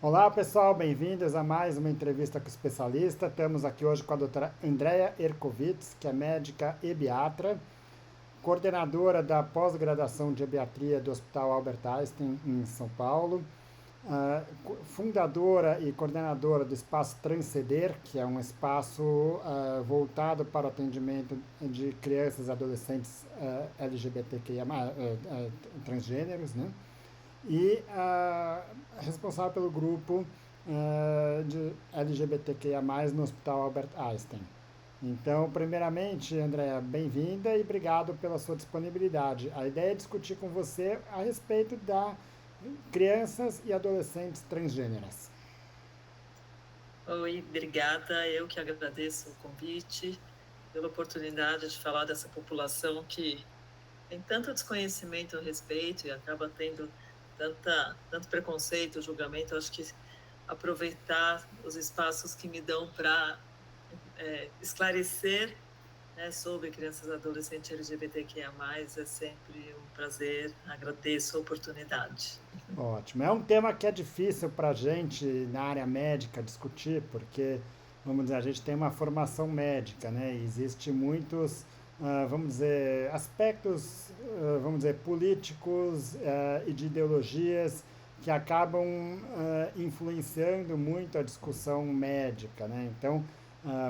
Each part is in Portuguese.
Olá, pessoal, bem-vindos a mais uma entrevista com o especialista. Estamos aqui hoje com a doutora Andrea Ercovitz, que é médica ebiatra, coordenadora da pós-graduação de ebiatria do Hospital Albert Einstein, em São Paulo, fundadora e coordenadora do Espaço Transcender, que é um espaço voltado para o atendimento de crianças e adolescentes LGBTQIA+, transgêneros, né? E responsável pelo grupo de LGBTQIA+, no Hospital Albert Einstein. Então, primeiramente, Andréa, bem-vinda e obrigado pela sua disponibilidade. A ideia é discutir com você a respeito da crianças e adolescentes transgêneras. Oi, obrigada. Eu que agradeço o convite, pela oportunidade de falar dessa população que tem tanto desconhecimento a respeito e acaba tendo tanto preconceito, julgamento. Eu acho que aproveitar os espaços que me dão para esclarecer, né, sobre crianças e adolescentes LGBTQIA+, é sempre um prazer. Agradeço a oportunidade. Ótimo. É um tema que é difícil para a gente, na área médica, discutir, porque, vamos dizer, a gente tem uma formação médica, né? E existe muitos, vamos dizer, aspectos, vamos dizer, políticos e de ideologias que acabam influenciando muito a discussão médica, né? Então,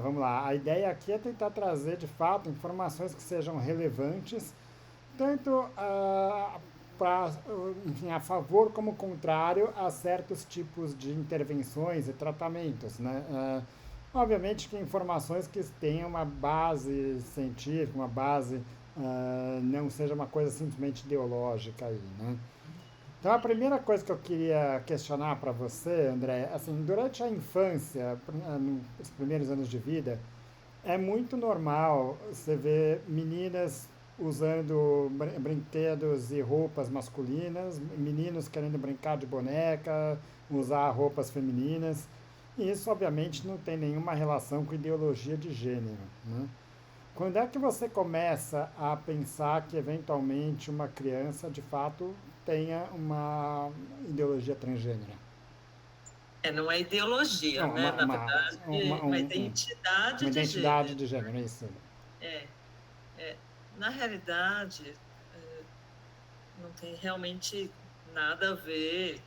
vamos lá, a ideia aqui é tentar trazer, de fato, informações que sejam relevantes tanto enfim, a favor como contrário a certos tipos de intervenções e tratamentos, né? Obviamente que informações que tenham uma base científica, uma base não seja uma coisa simplesmente ideológica aí, né? Então a primeira coisa que eu queria questionar para você, André, assim, durante a infância, nos primeiros anos de vida, é muito normal você ver meninas usando brinquedos e roupas masculinas, meninos querendo brincar de boneca, usar roupas femininas. E isso, obviamente, não tem nenhuma relação com ideologia de gênero, né? Quando é que você começa a pensar que, eventualmente, uma criança, de fato, tenha uma ideologia transgênera? Não é ideologia, Não, né? Na verdade, uma uma identidade de identidade gênero. de gênero, é isso. É, na realidade, não tem realmente nada a ver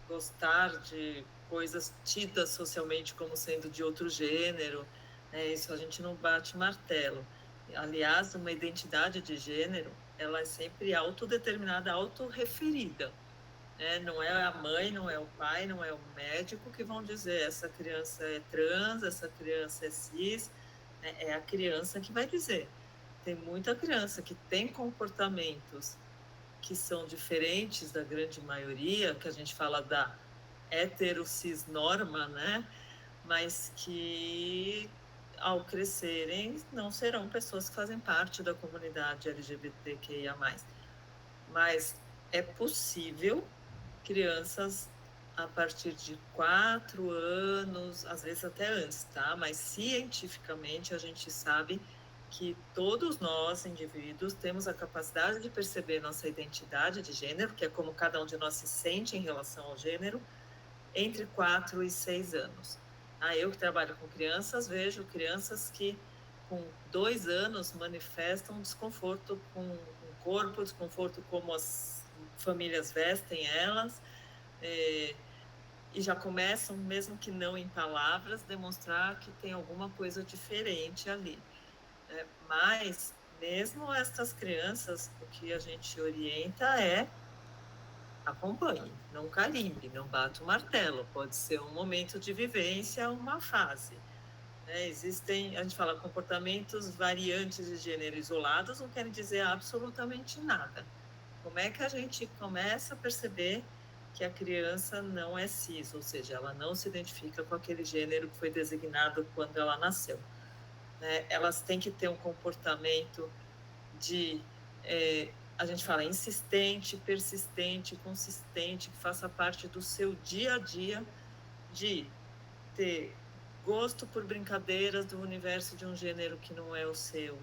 gostar de coisas tidas socialmente como sendo de outro gênero, né? Isso a gente não bate martelo. Aliás, uma identidade de gênero, ela é sempre autodeterminada, autorreferida, né? Não é a mãe, não é o pai, não é o médico que vão dizer essa criança é trans, essa criança é cis, né? É a criança que vai dizer. Tem muita criança que tem comportamentos que são diferentes da grande maioria, que a gente fala da heterocis norma, né? Mas que ao crescerem não serão pessoas que fazem parte da comunidade LGBTQIA+. Mas é possível crianças a partir de 4 anos, às vezes até antes, tá? Mas cientificamente a gente sabe que todos nós, indivíduos, temos a capacidade de perceber nossa identidade de gênero, que é como cada um de nós se sente em relação ao gênero, entre 4 e 6 anos. Eu que trabalho com crianças, vejo crianças que com 2 anos manifestam desconforto com o corpo, desconforto como as famílias vestem elas, e já começam, mesmo que não em palavras, demonstrar que tem alguma coisa diferente ali. Mas, mesmo estas crianças, o que a gente orienta é acompanhe, não carimbe, não bata o martelo. Pode ser um momento de vivência, uma fase. Existem, a gente fala, comportamentos variantes de gênero isolados, não querem dizer absolutamente nada. Como é que a gente começa a perceber que a criança não é cis, ou seja, ela não se identifica com aquele gênero que foi designado quando ela nasceu, né? Elas têm que ter um comportamento de, a gente fala, insistente, persistente, consistente, que faça parte do seu dia a dia, de ter gosto por brincadeiras do universo de um gênero que não é o seu,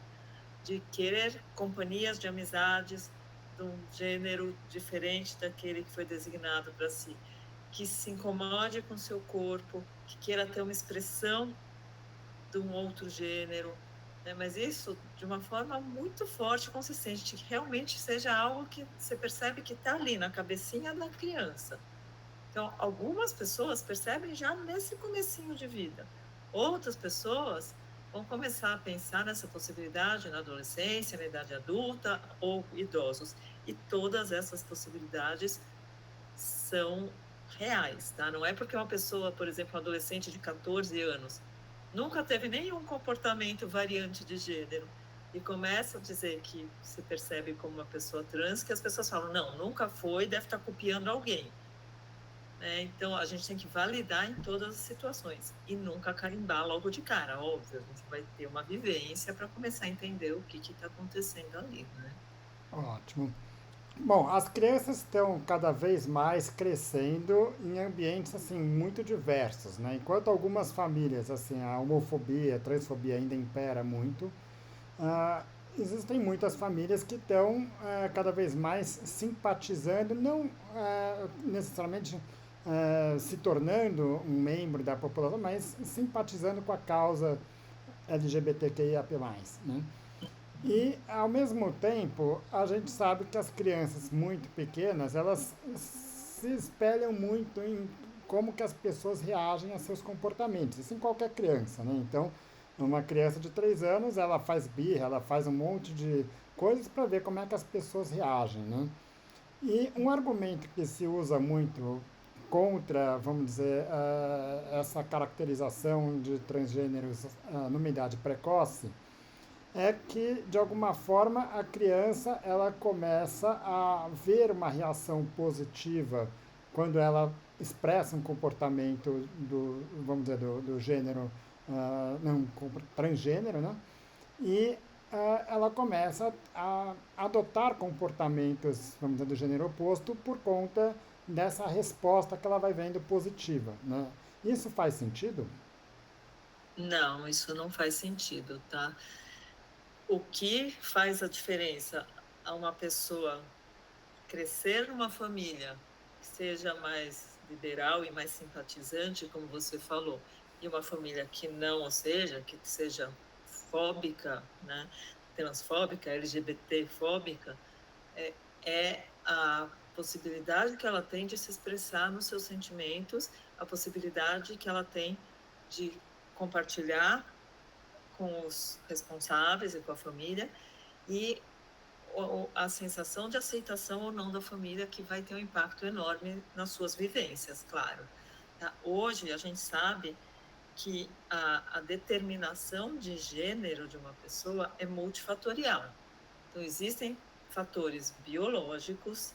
de querer companhias de amizades de um gênero diferente daquele que foi designado para si, que se incomode com o seu corpo, que queira ter uma expressão de um outro gênero, né? Mas isso de uma forma muito forte, consistente, que realmente seja algo que você percebe que está ali na cabecinha da criança. Então, algumas pessoas percebem já nesse comecinho de vida. Outras pessoas vão começar a pensar nessa possibilidade na adolescência, na idade adulta ou idosos. E todas essas possibilidades são reais, tá? Não é porque uma pessoa, por exemplo, um adolescente de 14 anos, nunca teve nenhum comportamento variante de gênero e começa a dizer que se percebe como uma pessoa trans, que as pessoas falam, não, nunca foi, deve estar copiando alguém. Então, a gente tem que validar em todas as situações e nunca carimbar logo de cara, óbvio. A gente vai ter uma vivência para começar a entender o que está acontecendo ali, né? Ótimo. Bom, as crianças estão cada vez mais crescendo em ambientes assim muito diversos, né? Enquanto algumas famílias assim a homofobia, a transfobia ainda impera muito, ah, existem muitas famílias que estão cada vez mais simpatizando, não necessariamente se tornando um membro da população, mas simpatizando com a causa LGBTQIAP+, né? E, ao mesmo tempo, a gente sabe que as crianças muito pequenas, elas se espelham muito em como que as pessoas reagem a seus comportamentos. Isso em qualquer criança, né? Então, uma criança de 3 anos, ela faz birra, ela faz um monte de coisas para ver como é que as pessoas reagem, né? E um argumento que se usa muito contra, vamos dizer, essa caracterização de transgêneros numa idade precoce é que, de alguma forma, a criança ela começa a ver uma reação positiva quando ela expressa um comportamento vamos dizer, do gênero, não, transgênero, né? E ela começa a adotar comportamentos, vamos dizer, do gênero oposto por conta dessa resposta que ela vai vendo positiva, né? Isso faz sentido? Não, isso não faz sentido, tá? O que faz a diferença a uma pessoa crescer numa família que seja mais liberal e mais simpatizante, como você falou, e uma família que não, ou seja, que seja fóbica, né, transfóbica, LGBT-fóbica, é a possibilidade que ela tem de se expressar nos seus sentimentos, a possibilidade que ela tem de compartilhar com os responsáveis e com a família, e a sensação de aceitação ou não da família, que vai ter um impacto enorme nas suas vivências, claro. Tá? Hoje, a gente sabe que a determinação de gênero de uma pessoa é multifatorial. Então, existem fatores biológicos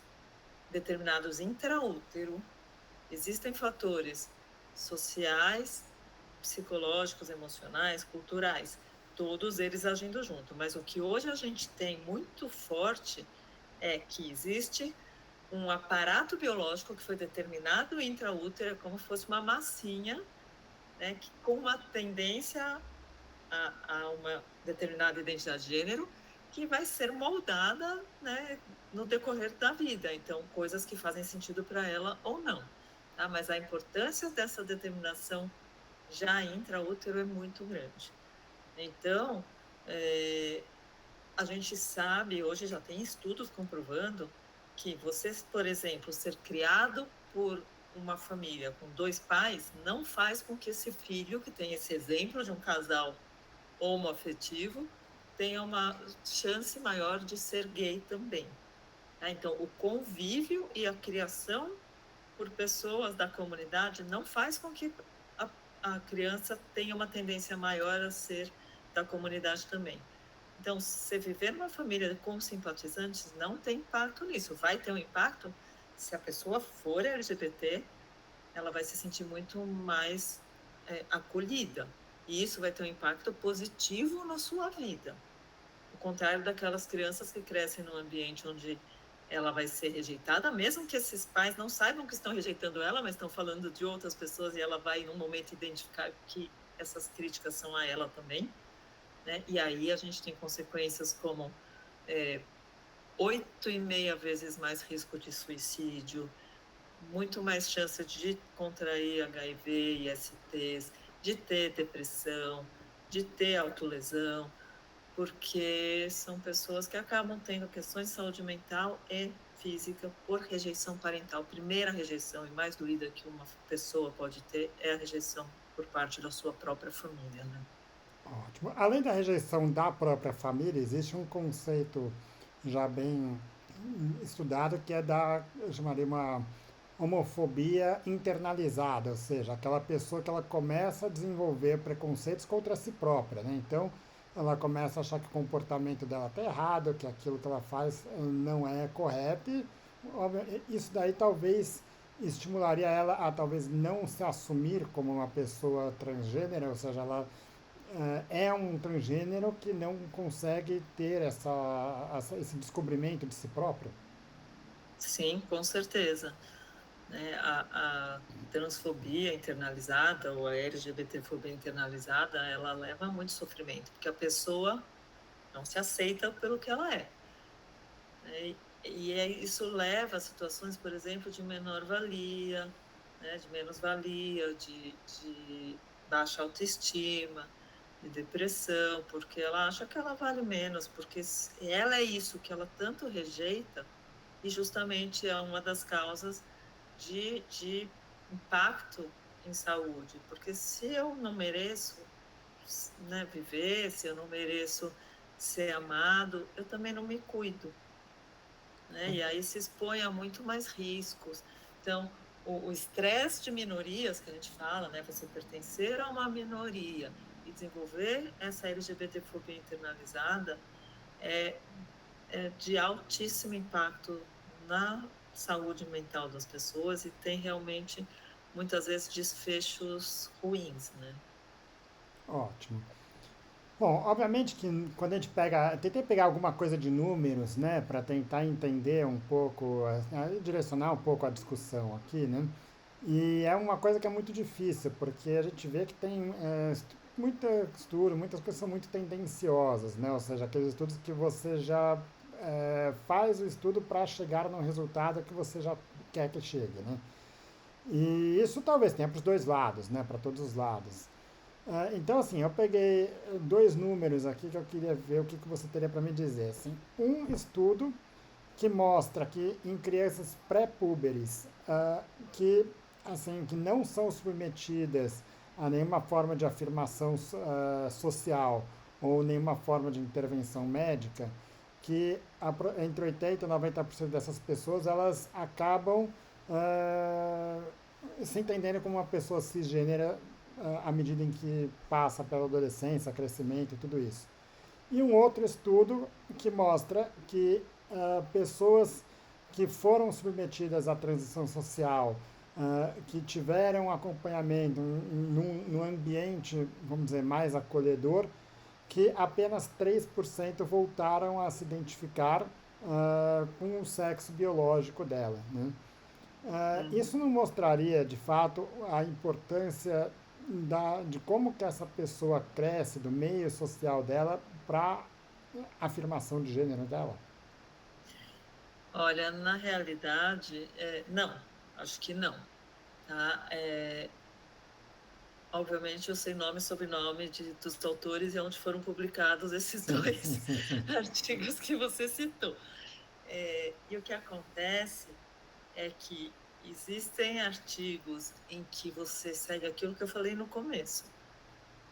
determinados intraútero, existem fatores sociais, psicológicos, emocionais, culturais, todos eles agindo junto. Mas o que hoje a gente tem muito forte é que existe um aparato biológico que foi determinado intraútero como se fosse uma massinha, né, que, com uma tendência a uma determinada identidade de gênero, que vai ser moldada, né, no decorrer da vida. Então, coisas que fazem sentido para ela ou não. Tá? Mas a importância dessa determinação já intraútero é muito grande. Então, a gente sabe, hoje já tem estudos comprovando que você, por exemplo, ser criado por uma família com 2 pais não faz com que esse filho, que tem esse exemplo de um casal homoafetivo, tenha uma chance maior de ser gay também. Tá? Então, o convívio e a criação por pessoas da comunidade não faz com que a criança tenha uma tendência maior a ser da comunidade também. Então, se viver numa família com simpatizantes não tem impacto nisso. Vai ter um impacto se a pessoa for LGBT, ela vai se sentir muito mais acolhida. E isso vai ter um impacto positivo na sua vida. Ao contrário daquelas crianças que crescem num ambiente onde ela vai ser rejeitada, mesmo que esses pais não saibam que estão rejeitando ela, mas estão falando de outras pessoas, e ela vai, em um momento, identificar que essas críticas são a ela também. Né? E aí a gente tem consequências como 8,5 vezes mais risco de suicídio, muito mais chance de contrair HIV, ISTs, de ter depressão, de ter autolesão, porque são pessoas que acabam tendo questões de saúde mental e física por rejeição parental. Primeira rejeição e mais doída que uma pessoa pode ter é a rejeição por parte da sua própria família, né? Ótimo. Além da rejeição da própria família, existe um conceito já bem estudado que é da, eu chamaria uma homofobia internalizada, ou seja, aquela pessoa que ela começa a desenvolver preconceitos contra si própria, né? Então, ela começa a achar que o comportamento dela está errado, que aquilo que ela faz não é correto e isso daí talvez estimularia ela a talvez não se assumir como uma pessoa transgênera, ou seja, ela é um transgênero que não consegue ter esse descobrimento de si próprio. Sim, com certeza. Né? A transfobia internalizada ou a LGBTfobia internalizada, ela leva a muito sofrimento, porque a pessoa não se aceita pelo que ela é. Né? Isso leva a situações, por exemplo, de menor-valia, né? De menos-valia, de baixa autoestima, de depressão, porque ela acha que ela vale menos, porque ela é isso que ela tanto rejeita, e justamente é uma das causas de impacto em saúde, porque se eu não mereço, né, viver, se eu não mereço ser amado, eu também não me cuido, né? E aí se expõe a muito mais riscos. Então, o estresse de minorias que a gente fala, né, você pertencer a uma minoria e desenvolver essa LGBTfobia internalizada é, é de altíssimo impacto na saúde mental das pessoas e tem realmente muitas vezes desfechos ruins, né? Ótimo. Bom, obviamente que quando a gente pega, tentei pegar alguma coisa de números, né, para tentar entender um pouco, direcionar um pouco a discussão aqui, né? E é uma coisa que é muito difícil, porque a gente vê que tem muito estudo, muitas coisas são muito tendenciosas, né? Ou seja, aqueles estudos que você já faz o estudo para chegar no resultado que você já quer que chegue, né? E isso talvez tenha para os dois lados, né? Para todos os lados. Então, assim, eu peguei dois números aqui que eu queria ver o que você teria para me dizer. Assim, um estudo que mostra que em crianças pré-púberes que, assim, que não são submetidas a nenhuma forma de afirmação social ou nenhuma forma de intervenção médica, que entre 80% e 90% dessas pessoas elas acabam se entendendo como uma pessoa cisgênera à medida em que passa pela adolescência, crescimento e tudo isso. E um outro estudo que mostra que pessoas que foram submetidas à transição social, que tiveram acompanhamento num ambiente, vamos dizer, mais acolhedor, que apenas 3% voltaram a se identificar com o sexo biológico dela. Né? Uhum. Isso não mostraria, de fato, a importância de como que essa pessoa cresce do meio social dela para a afirmação de gênero dela? Olha, na realidade, não, acho que não, tá? Obviamente eu sei nome e sobrenome dos autores e onde foram publicados esses Sim, sim, dois sim, sim. artigos que você citou. E o que acontece é que existem artigos em que você segue aquilo que eu falei no começo,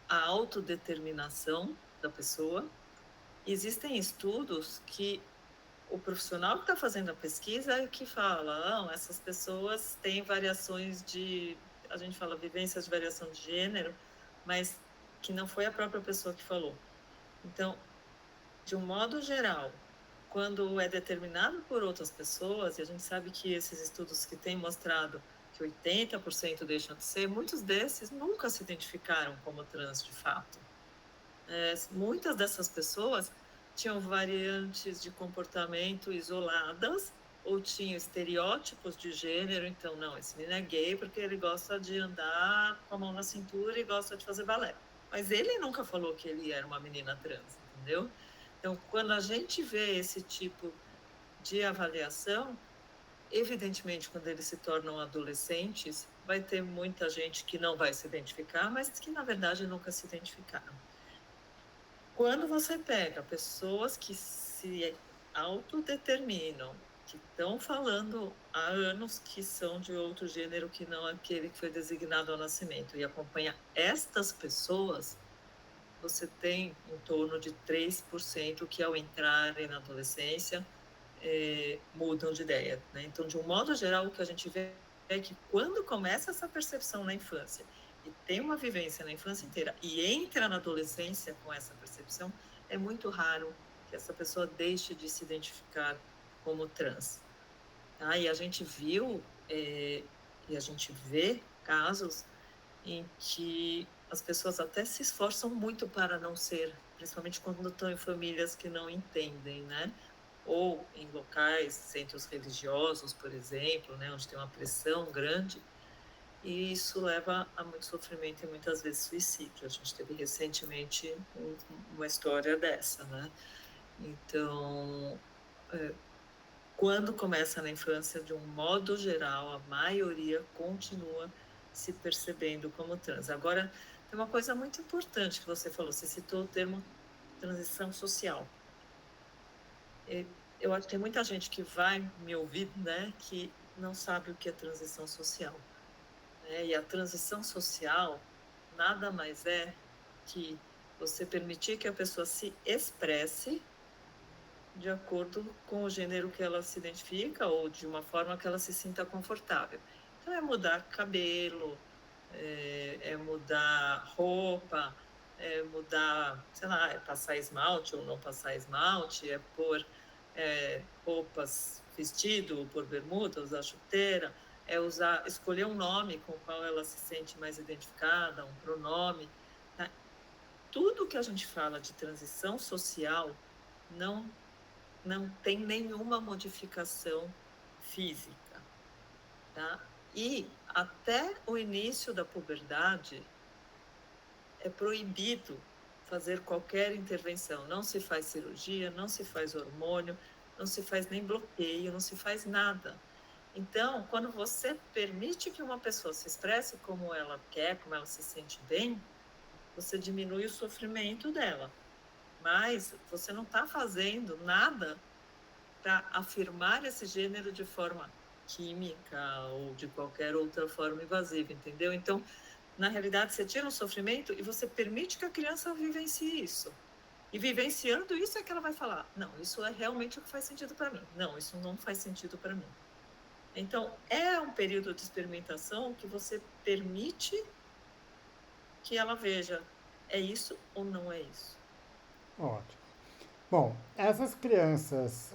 a autodeterminação da pessoa. Existem estudos que o profissional que está fazendo a pesquisa é que fala, não, essas pessoas têm variações a gente fala vivências de variação de gênero, mas que não foi a própria pessoa que falou. Então, de um modo geral, quando é determinado por outras pessoas, e a gente sabe que esses estudos que têm mostrado que 80% deixam de ser, muitos desses nunca se identificaram como trans de fato. Muitas dessas pessoas tinham variantes de comportamento isoladas ou tinham estereótipos de gênero, então, não, esse menino é gay porque ele gosta de andar com a mão na cintura e gosta de fazer balé. Mas ele nunca falou que ele era uma menina trans, entendeu? Então, quando a gente vê esse tipo de avaliação, Evidentemente, quando eles se tornam adolescentes, vai ter muita gente que não vai se identificar, mas que na verdade nunca se identificaram. Quando você pega pessoas que se autodeterminam, que estão falando há anos que são de outro gênero que não aquele que foi designado ao nascimento, e acompanha estas pessoas, você tem em torno de 3% que, ao entrarem na adolescência, mudam de ideia, né? Então, de um modo geral, o que a gente vê é que quando começa essa percepção na infância e tem uma vivência na infância inteira e entra na adolescência com essa percepção, é muito raro que essa pessoa deixe de se identificar como trans. Tá? E a gente viu e a gente vê casos em que as pessoas até se esforçam muito para não ser, principalmente quando estão em famílias que não entendem, né? Ou em locais, centros religiosos, por exemplo, né, onde tem uma pressão grande, e isso leva a muito sofrimento e muitas vezes suicídio. A gente teve recentemente uma história dessa, né? Então, quando começa na infância, de um modo geral, a maioria continua se percebendo como trans. Agora, tem uma coisa muito importante que você falou, você citou o termo transição social. Eu acho que tem muita gente que vai me ouvir, né, que não sabe o que é transição social, né? E a transição social nada mais é que você permitir que a pessoa se expresse de acordo com o gênero que ela se identifica ou de uma forma que ela se sinta confortável. Então, é mudar cabelo, é mudar roupa, é mudar, sei lá, é passar esmalte ou não passar esmalte, é pôr roupas, vestido, pôr bermuda, usar chuteira, é usar, escolher um nome com o qual ela se sente mais identificada, um pronome. Tá? Tudo que a gente fala de transição social não não tem nenhuma modificação física, tá? E até o início da puberdade é proibido fazer qualquer intervenção. Não se faz cirurgia, não se faz hormônio, não se faz nem bloqueio, não se faz nada. Então, quando você permite que uma pessoa se expresse como ela quer, como ela se sente bem, você diminui o sofrimento dela. Mas você não está fazendo nada para afirmar esse gênero de forma química ou de qualquer outra forma invasiva, entendeu? Então, na realidade, você tira um sofrimento e você permite que a criança vivencie isso. E vivenciando isso é que ela vai falar: não, isso é realmente o que faz sentido para mim. Não, isso não faz sentido para mim. Então, é um período de experimentação que você permite que ela veja: é isso ou não é isso? Ótimo. Bom, essas crianças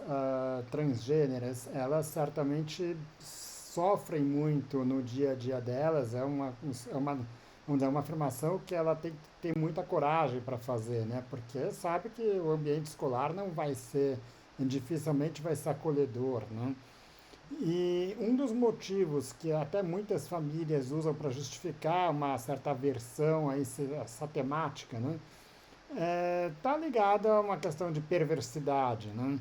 transgêneras, elas certamente sofrem muito no dia a dia delas. Vamos dizer, uma afirmação que ela tem que ter muita coragem para fazer, né? Porque sabe que o ambiente escolar não vai ser, dificilmente vai ser acolhedor, né? E um dos motivos que até muitas famílias usam para justificar uma certa aversão a essa temática, né? Tá ligado a uma questão de perversidade, né?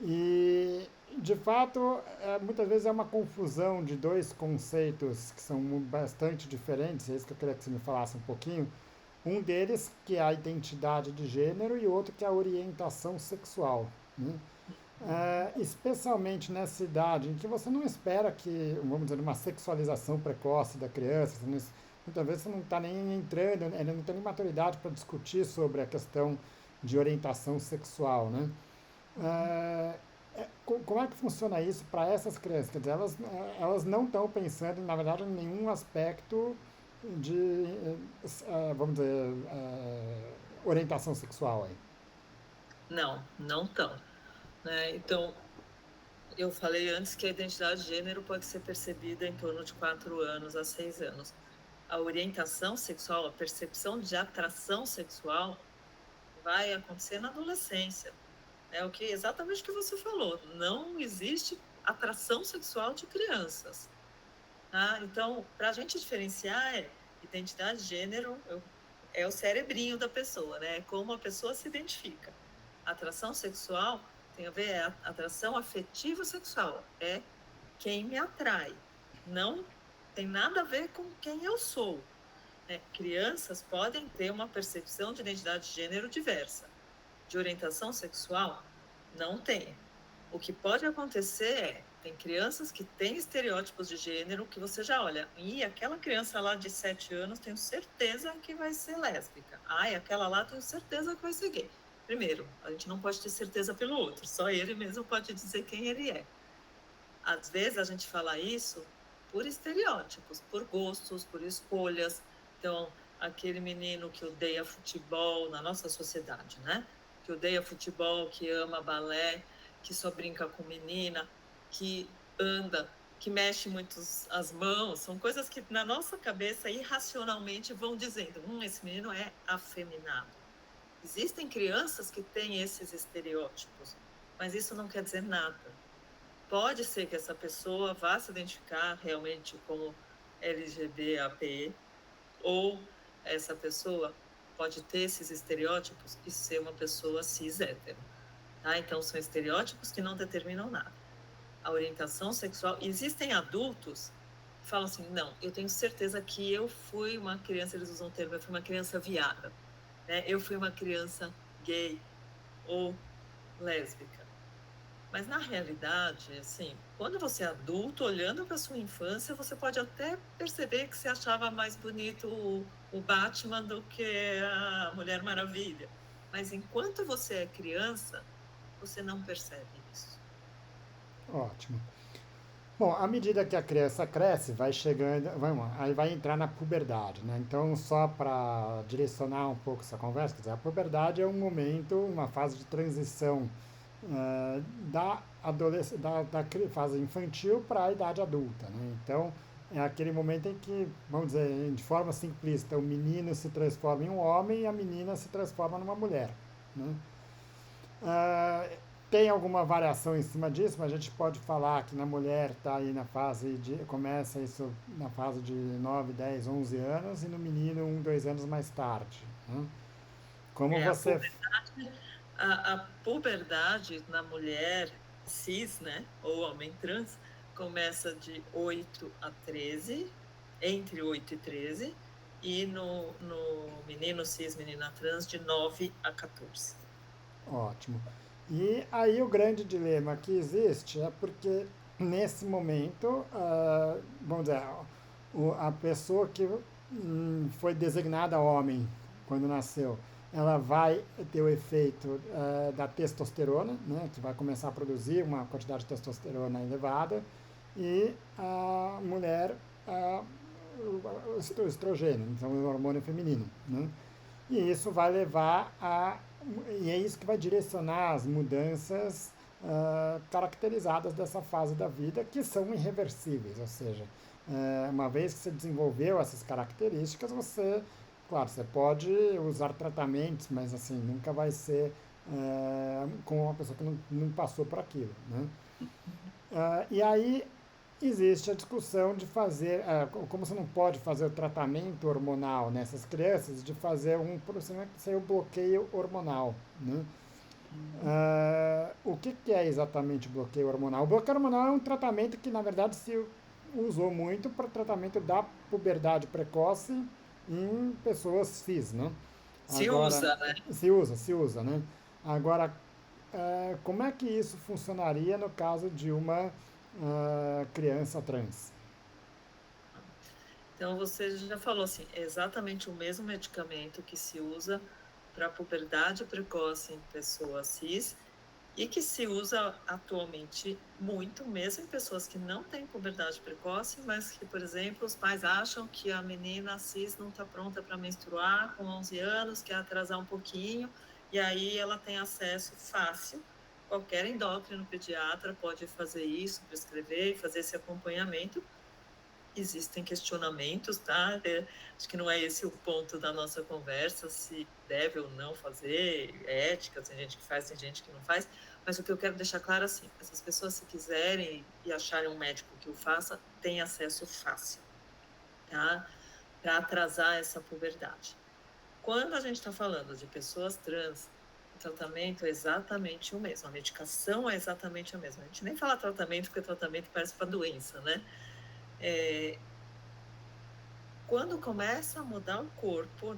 E, de fato, muitas vezes é uma confusão de dois conceitos que são bastante diferentes, é isso que eu queria que você me falasse um pouquinho. Um deles que é a identidade de gênero e outro que é a orientação sexual, né? Especialmente nessa idade em que você não espera que, vamos dizer, uma sexualização precoce da criança, muitas vezes você não está nem entrando, ele não tem nem maturidade para discutir sobre a questão de orientação sexual, né? É, como é que funciona isso para essas crianças? Quer dizer, elas não estão pensando, na verdade, em nenhum aspecto de, vamos dizer, orientação sexual aí. Não, não estão. Né? Então, eu falei antes que a identidade de gênero pode ser percebida em torno de 4 anos a 6 anos. A orientação sexual, a percepção de atração sexual vai acontecer na adolescência. É o que exatamente o que você falou. Não existe atração sexual de crianças. Tá? Então, para a gente diferenciar, identidade de gênero é o cerebrinho da pessoa, né? É como a pessoa se identifica. A atração sexual tem a ver, atração afetiva sexual. É quem me atrai. Não tem nada a ver com quem eu sou. Né? Crianças podem ter uma percepção de identidade de gênero diversa. De orientação sexual, não tem. O que pode acontecer tem crianças que têm estereótipos de gênero que você já olha, e aquela criança lá de 7 anos, tenho certeza que vai ser lésbica. Ai, aquela lá, tenho certeza que vai ser gay. Primeiro, a gente não pode ter certeza pelo outro, só ele mesmo pode dizer quem ele é. Às vezes a gente fala isso por estereótipos, por gostos, por escolhas. Então, aquele menino que odeia futebol na nossa sociedade, né? Que odeia futebol, que ama balé, que só brinca com menina, que anda, que mexe muito as mãos, são coisas que na nossa cabeça irracionalmente vão dizendo: esse menino é afeminado. Existem crianças que têm esses estereótipos, mas isso não quer dizer nada. Pode ser que essa pessoa vá se identificar realmente como LGBAP, ou essa pessoa pode ter esses estereótipos e ser uma pessoa cis hétero. Tá? Então, são estereótipos que não determinam nada. A orientação sexual... Existem adultos que falam assim, não, eu tenho certeza que eu fui uma criança, eles usam o termo, eu fui uma criança viada, né? Eu fui uma criança gay ou lésbica. Mas, na realidade, assim, quando você é adulto, olhando para sua infância, você pode até perceber que você achava mais bonito o Batman do que a Mulher Maravilha. Mas, enquanto você é criança, você não percebe isso. Ótimo. Bom, à medida que a criança cresce, vai chegando, vamos, aí vai entrar na puberdade, né? Então, só para direcionar um pouco essa conversa, quer dizer, a puberdade é um momento, uma fase de transição da, fase infantil para a idade adulta, né? Então, é aquele momento em que, vamos dizer, de forma simplista, o menino se transforma em um homem e a menina se transforma numa mulher, né? Ah, tem alguma variação em cima disso, mas a gente pode falar que na mulher está aí na fase de. Começa isso na fase de 9, 10, 11 anos e no menino 2 anos mais tarde, né? Como É, a você. puberdade, a puberdade na mulher cis, né, ou homem trans, começa de 8 a 13, entre 8 e 13, e no menino cis, menina trans, de 9 a 14. Ótimo. E aí o grande dilema que existe é porque nesse momento, vamos dizer, a pessoa que foi designada homem quando nasceu, ela vai ter o efeito da testosterona, né, que vai começar a produzir uma quantidade de testosterona elevada, e a mulher, ah, o estrogênio, então o hormônio feminino, né? E isso vai levar a. E é isso que vai direcionar as mudanças caracterizadas dessa fase da vida, que são irreversíveis. Ou seja, uma vez que você desenvolveu essas características, você. Claro, você pode usar tratamentos, mas assim, nunca vai ser com uma pessoa que não passou por aquilo, né? E aí existe a discussão de fazer, como você não pode fazer o tratamento hormonal nessas crianças, de fazer um procedimento que seria o bloqueio hormonal, né? O que é exatamente o bloqueio hormonal? O bloqueio hormonal é um tratamento que, na verdade, se usou muito para tratamento da puberdade precoce em pessoas cis, né? Se Agora, usa, né? se usa, né? Agora, como é que isso funcionaria no caso de uma criança trans? Então, você já falou assim, é exatamente o mesmo medicamento que se usa para puberdade precoce em pessoas cis e que se usa atualmente muito, mesmo em pessoas que não têm puberdade precoce, mas que, por exemplo, os pais acham que a menina cis não está pronta para menstruar com 11 anos, quer atrasar um pouquinho, e aí ela tem acesso fácil. Qualquer endócrino pediatra pode fazer isso, prescrever e fazer esse acompanhamento. Existem questionamentos, tá? Acho que não é esse o ponto da nossa conversa, se deve ou não fazer, ética, tem gente que faz, tem gente que não faz, mas o que eu quero deixar claro assim, essas pessoas se quiserem e acharem um médico que o faça, têm acesso fácil, tá? Para atrasar essa puberdade. Quando a gente está falando de pessoas trans, O tratamento é exatamente o mesmo, a medicação é exatamente a mesma. A gente nem fala tratamento, porque tratamento parece para doença, né? Quando começa a mudar o corpo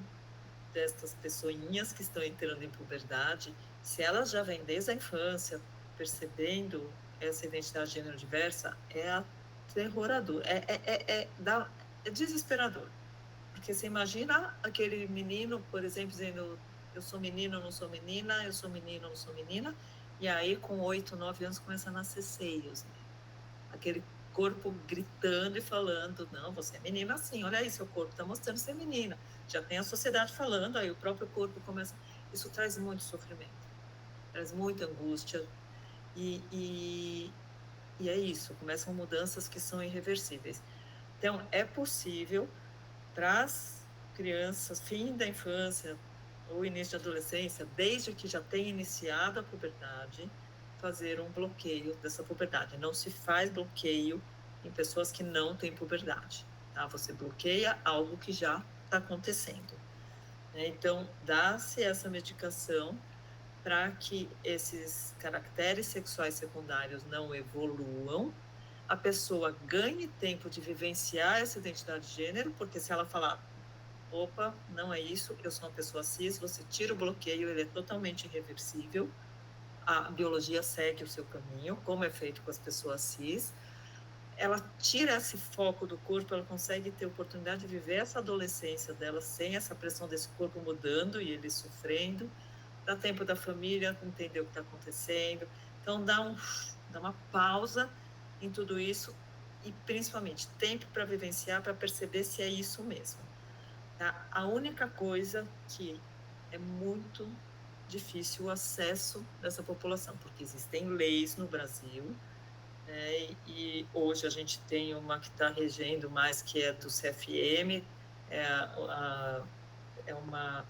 destas pessoinhas que estão entrando em puberdade, se elas já vêm desde a infância percebendo essa identidade de gênero diversa, é aterrorador, é desesperador. Porque você imagina aquele menino, por exemplo, dizendo: eu sou menino, não sou menina, eu sou menino, não sou menina, e aí com 8, 9 anos começa a nascer seios, né? Aquele corpo gritando e falando: não, você é menina sim, olha aí, seu corpo está mostrando ser menina. Já tem a sociedade falando, aí o próprio corpo começa. Isso traz muito sofrimento, traz muita angústia, e é isso, começam mudanças que são irreversíveis. Então, é possível para as crianças, fim da infância ou início da adolescência, desde que já tenha iniciado a puberdade, fazer um bloqueio dessa puberdade. Não se faz bloqueio em pessoas que não têm puberdade, tá? Você bloqueia algo que já está acontecendo, né? Então, dá-se essa medicação para que esses caracteres sexuais secundários não evoluam, a pessoa ganhe tempo de vivenciar essa identidade de gênero, porque se ela falar: opa, não é isso, eu sou uma pessoa cis, você tira o bloqueio, ele é totalmente irreversível, a biologia segue o seu caminho, como é feito com as pessoas cis, ela tira esse foco do corpo, ela consegue ter oportunidade de viver essa adolescência dela sem essa pressão desse corpo mudando e ele sofrendo, dá tempo da família entender o que está acontecendo, então dá uma pausa em tudo isso e principalmente tempo para vivenciar, para perceber se é isso mesmo. Tá? A única coisa que é muito difícil o acesso dessa população, porque existem leis no Brasil, né, e hoje a gente tem uma que está regendo mais, que é do CFM, é uma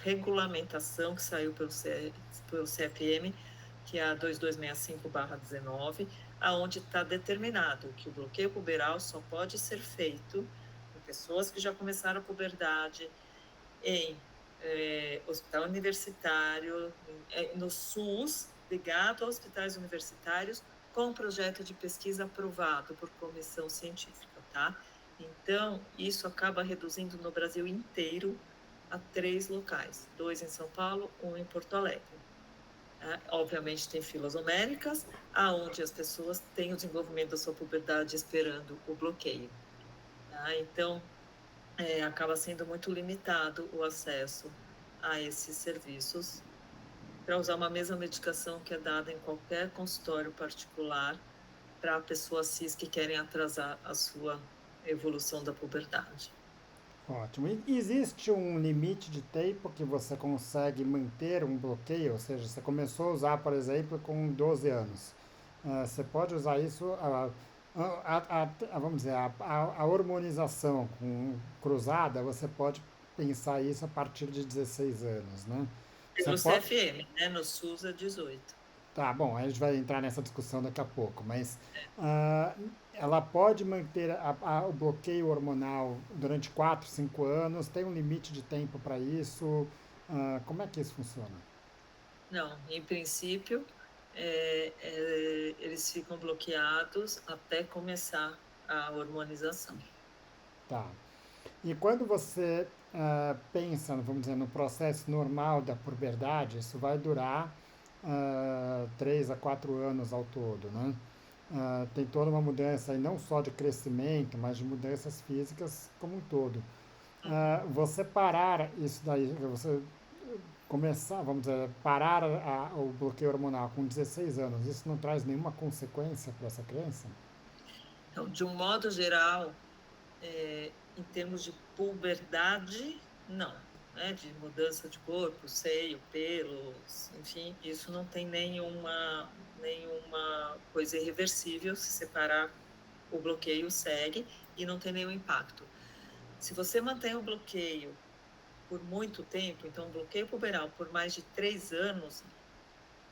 regulamentação que saiu pelo CFM, que é a 2265/19, aonde está determinado que o bloqueio puberal só pode ser feito em pessoas que já começaram a puberdade, em hospital universitário, no SUS, ligado a hospitais universitários, com projeto de pesquisa aprovado por comissão científica, tá? Então, isso acaba reduzindo no Brasil inteiro a 3 locais, 2 em São Paulo, 1 em Porto Alegre. Obviamente tem filas homéricas, aonde as pessoas têm o desenvolvimento da sua puberdade esperando o bloqueio. Tá? Então, acaba sendo muito limitado o acesso a esses serviços para usar uma mesma medicação que é dada em qualquer consultório particular para pessoas cis que querem atrasar a sua evolução da puberdade. Ótimo. E existe um limite de tempo que você consegue manter um bloqueio? Ou seja, você começou a usar, por exemplo, com 12 anos. Você pode usar isso, vamos dizer, a hormonização cruzada, você pode pensar isso a partir de 16 anos, né? Você Pelo pode, CFM, né? No SUS é 18. tá, bom, a gente vai entrar nessa discussão daqui a pouco, mas ah, ela pode manter o bloqueio hormonal durante 4, 5 anos, tem um limite de tempo para isso. Como é que isso funciona? Não, em princípio, eles ficam bloqueados até começar a hormonização. Tá. E quando você pensa, vamos dizer, no processo normal da puberdade, isso vai durar 3 a 4 anos ao todo, né? Tem toda uma mudança aí, não só de crescimento, mas de mudanças físicas como um todo. Uhum. Você parar isso daí, você começar, vamos dizer, parar o bloqueio hormonal com 16 anos, isso não traz nenhuma consequência para essa criança? Então, de um modo geral, em termos de puberdade, não. Né? De mudança de corpo, seio, pelos, enfim, isso não tem nenhuma coisa irreversível. Se separar, o bloqueio segue e não tem nenhum impacto. Se você mantém o bloqueio por muito tempo, então bloqueio puberal por mais de 3 anos,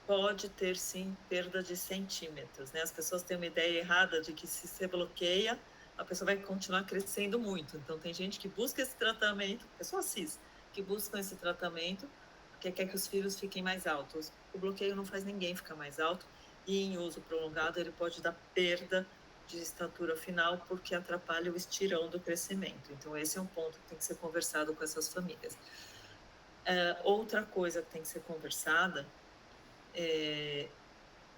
pode ter sim perda de centímetros, né? As pessoas têm uma ideia errada de que se você bloqueia, a pessoa vai continuar crescendo muito. Então tem gente que busca esse tratamento, pessoas cis, que buscam esse tratamento porque quer que os filhos fiquem mais altos. O bloqueio não faz ninguém ficar mais alto e em uso prolongado ele pode dar perda de estatura final porque atrapalha o estirão do crescimento. Então esse é um ponto que tem que ser conversado com essas famílias. Outra coisa que tem que ser conversada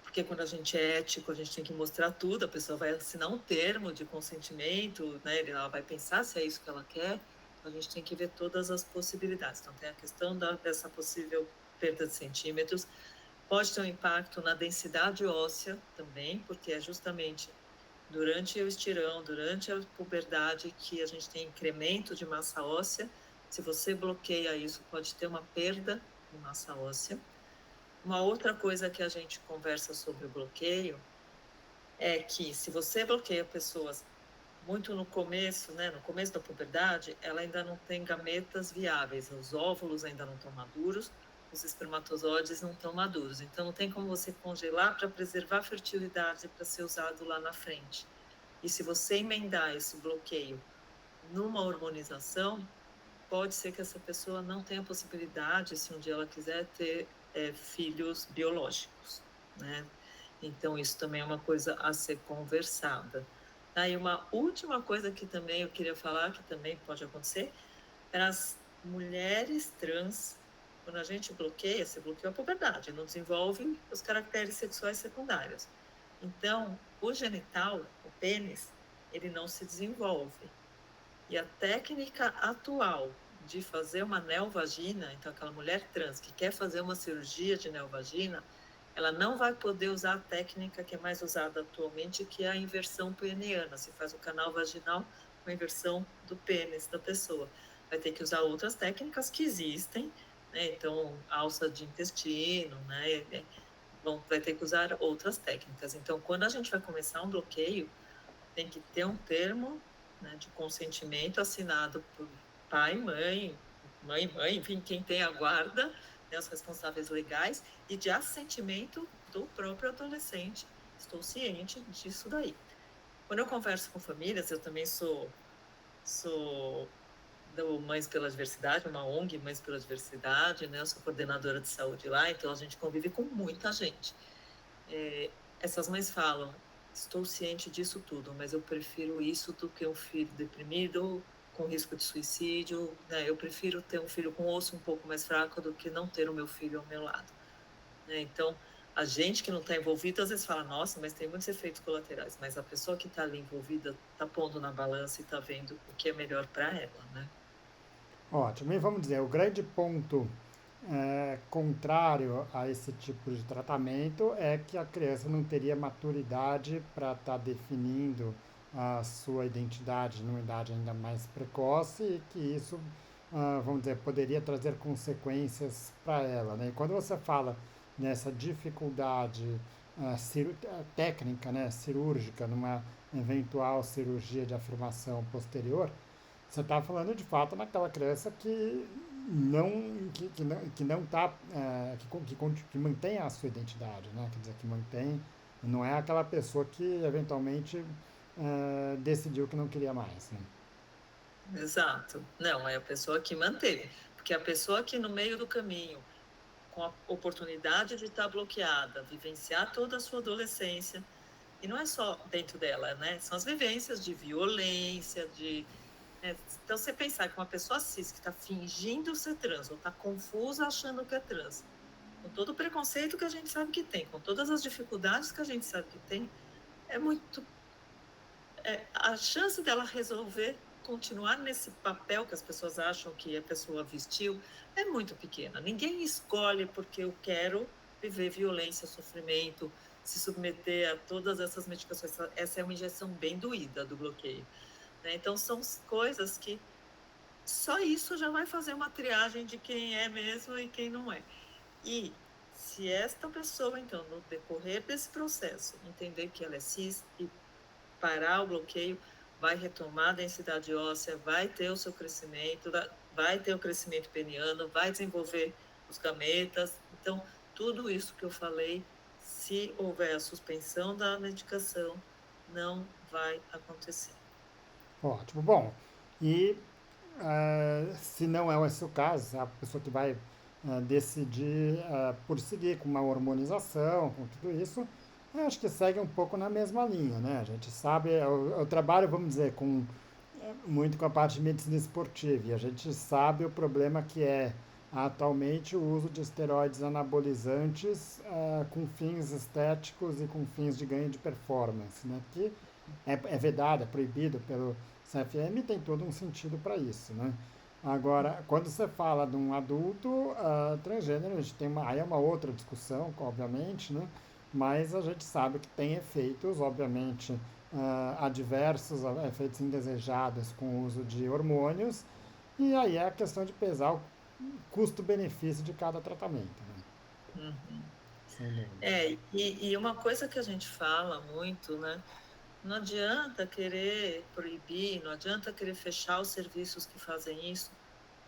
porque quando a gente é ético, a gente tem que mostrar tudo, a pessoa vai assinar um termo de consentimento, né? Ela vai pensar se é isso que ela quer, então a gente tem que ver todas as possibilidades. Então tem a questão dessa possível perda de centímetros, pode ter um impacto na densidade óssea também, porque é justamente durante o estirão, durante a puberdade que a gente tem incremento de massa óssea. Se você bloqueia isso, pode ter uma perda de massa óssea. Uma outra coisa que a gente conversa sobre o bloqueio é que se você bloqueia pessoas muito no começo, né, no começo da puberdade, ela ainda não tem gametas viáveis, os óvulos ainda não estão maduros, os espermatozoides não estão maduros. Então não tem como você congelar para preservar a fertilidade para ser usado lá na frente. E se você emendar esse bloqueio numa hormonização, pode ser que essa pessoa não tenha possibilidade, se um dia ela quiser, ter filhos biológicos, né? Então, isso também é uma coisa a ser conversada. Tá? E uma última coisa que também eu queria falar, que também pode acontecer, para as mulheres trans, quando a gente bloqueia, você bloqueia a puberdade, não desenvolve os caracteres sexuais secundários. Então, o genital, o pênis, ele não se desenvolve. E a técnica atual de fazer uma neovagina, então aquela mulher trans que quer fazer uma cirurgia de neovagina, ela não vai poder usar a técnica que é mais usada atualmente, que é a inversão peniana. Se faz o canal vaginal com a inversão do pênis da pessoa. Vai ter que usar outras técnicas que existem, né? Então, alça de intestino, né? Vai ter que usar outras técnicas. Então, quando a gente vai começar um bloqueio, tem que ter um termo, né, de consentimento assinado por pai, mãe, enfim, quem tem a guarda, né, os responsáveis legais, e de assentimento do próprio adolescente. Estou ciente disso daí. Quando eu converso com famílias, eu também sou do Mães pela Diversidade, uma ONG Mães pela Diversidade, né? Eu sou coordenadora de saúde lá, então a gente convive com muita gente. Essas mães falam, estou ciente disso tudo, mas eu prefiro isso do que um filho deprimido, com risco de suicídio, né? Eu prefiro ter um filho com osso um pouco mais fraco do que não ter o meu filho ao meu lado, né? Então, a gente que não está envolvido, às vezes fala, nossa, mas tem muitos efeitos colaterais, mas a pessoa que está ali envolvida está pondo na balança e está vendo o que é melhor para ela, né? Ótimo. E vamos dizer, o grande ponto contrário a esse tipo de tratamento é que a criança não teria maturidade para estar definindo a sua identidade numa idade ainda mais precoce e que isso, vamos dizer, poderia trazer consequências para ela, né? E quando você fala nessa dificuldade técnica, né, cirúrgica, numa eventual cirurgia de afirmação posterior, você está falando de fato naquela criança que não tá, que mantém a sua identidade, né? Quer dizer, que mantém, não é aquela pessoa que eventualmente decidiu que não queria mais, né? Exato. Não, é a pessoa que manteve. Porque a pessoa que no meio do caminho, com a oportunidade de estar bloqueada, vivenciar toda a sua adolescência, e não é só dentro dela, né? São as vivências de violência, então, você pensar que uma pessoa cis que está fingindo ser trans, ou está confusa achando que é trans, com todo o preconceito que a gente sabe que tem, com todas as dificuldades que a gente sabe que tem, é muito a chance dela resolver continuar nesse papel que as pessoas acham que a pessoa vestiu é muito pequena. Ninguém escolhe porque eu quero viver violência, sofrimento, se submeter a todas essas medicações. Essa é uma injeção bem doída do bloqueio, né? Então, são coisas que só isso já vai fazer uma triagem de quem é mesmo e quem não é. E se esta pessoa, então, no decorrer desse processo, entender que ela é cis e parar o bloqueio, vai retomar a densidade óssea, vai ter o seu crescimento, vai ter o crescimento peniano, vai desenvolver os gametas. Então, tudo isso que eu falei, se houver a suspensão da medicação, não vai acontecer. Ótimo. Bom, e se não é esse o caso, a pessoa que vai decidir por seguir com uma hormonização, com tudo isso, eu acho que segue um pouco na mesma linha, né? A gente sabe, eu trabalho, vamos dizer, muito com a parte de medicina esportiva e a gente sabe o problema que é atualmente o uso de esteroides anabolizantes com fins estéticos e com fins de ganho de performance, né? Que é vedado, é proibido pelo CFM e tem todo um sentido para isso, né? Agora, quando você fala de um adulto transgênero, a gente tem aí é uma outra discussão, obviamente, né? Mas a gente sabe que tem efeitos, obviamente, adversos, efeitos indesejados com o uso de hormônios, e aí é a questão de pesar o custo-benefício de cada tratamento, né? Uhum. Sem dúvida. E uma coisa que a gente fala muito, né? Não adianta querer proibir, não adianta querer fechar os serviços que fazem isso,